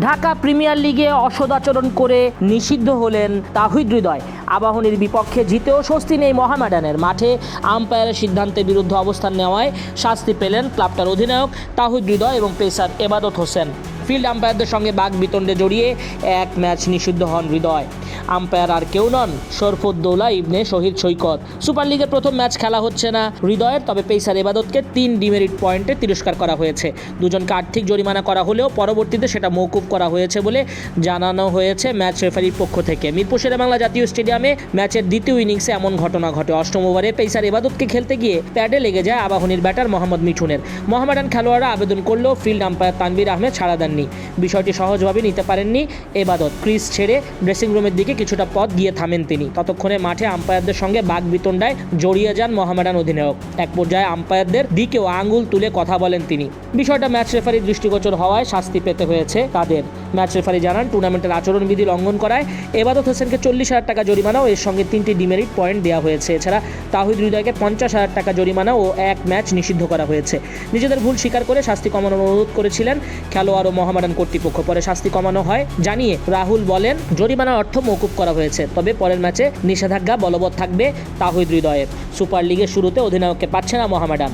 Dhaka premier লিগে অসদাচরণ করে নিষিদ্ধ হলেন তাহিদ হৃদয়। আবাহনীর বিপক্ষে জিতেও স্বস্তি নেই মোহামেডানের। মাঠে আম্পায়ারের সিদ্ধান্তের বিরুদ্ধে অবস্থান নেওয়ায় শাস্তি পেলেন ক্লাবটার অধিনায়ক তাহিদ হৃদয় এবং পেসার এবাদত হোসেন। ফিল্ড আম্পায়ারদের সঙ্গে বাগবিতণ্ডে জড়িয়ে এক ম্যাচ নিষিদ্ধ হন হৃদয়। আম্পায়ার আর কেউ নন, শরফুদ্দৌলা ইবনে শহীদ সৈকত। সুপার লিগের প্রথম ম্যাচ খেলা হচ্ছে না হৃদয়ের, তবে পেসার এবাদতকে 3 ডিমেরিট পয়েন্টে তিরস্কার করা হয়েছে। দুজনকে আর্থিক জরিমানা করা হলেও পরবর্তীতে সেটা মওকুফ করা হয়েছে বলে জানানো হয়েছে ম্যাচ রেফারির পক্ষ থেকে। মিরপুর শেরেবাংলা জাতীয় স্টেডিয়ামে ম্যাচের দ্বিতীয় ইনিংসে এমন ঘটনা ঘটে। 8ম ওভারে পেসার এবাদতকে খেলতে গিয়ে প্যাডে লেগে যায় আবাহনীর ব্যাটার মোহাম্মদ মিঠুনের। মোহামেডান খেলোয়াড়রা আবেদন করলেও ফিল্ড আম্পায়ার তানভীর আহমেদ ছাড়া দেননি। বিষয়টি সহজভাবে নিতে পারেননি এবাদত। ক্রিজ ছেড়ে ড্রেসিং রুমের দিকে কিছুটা পথ গিয়ে থামেন তিনি। ততক্ষণে মাঠে আম্পায়ারদের সঙ্গে বাগবিতণ্ডায় জড়িয়ে যান মোহামেডান অধিনায়ক। এক পর্যায়ে আম্পায়ারদের দিকেও আঙুল তুলে কথা বলেন তিনি। বিষয়টা ম্যাচ রেফারির দৃষ্টিগোচর হওয়ায় শাস্তি পেতে হয়েছে তাদের। ম্যাচ রেফারি জানান, টুর্নামেন্টের আচরণবিধি লঙ্ঘন করায় এবাদত হোসেনকে 40,000 টাকা জরিমানা ও এর সঙ্গে 3টি ডিমেরিট পয়েন্ট দেওয়া হয়েছে। এছাড়া তাহিদ হৃদয়কে 50,000 টাকা জরিমানা ও 1 ম্যাচ নিষিদ্ধ করা হয়েছে। নিজেদের ভুল স্বীকার করে শাস্তি কমানোর অনুরোধ করেছিলেন খেলোয়াড় ও মোহামেডান কর্তৃপক্ষ। পরে শাস্তি কমানো হয় জানিয়ে রাহুল বলেন, জরিমানার অর্থ মওকুফ করা হয়েছে, তবে পরের ম্যাচে নিষেধাজ্ঞা বলবৎ থাকবে তাহিদ হৃদয়ের। সুপার লিগের শুরুতে অধিনায়ককে পাচ্ছে না মোহামেডান।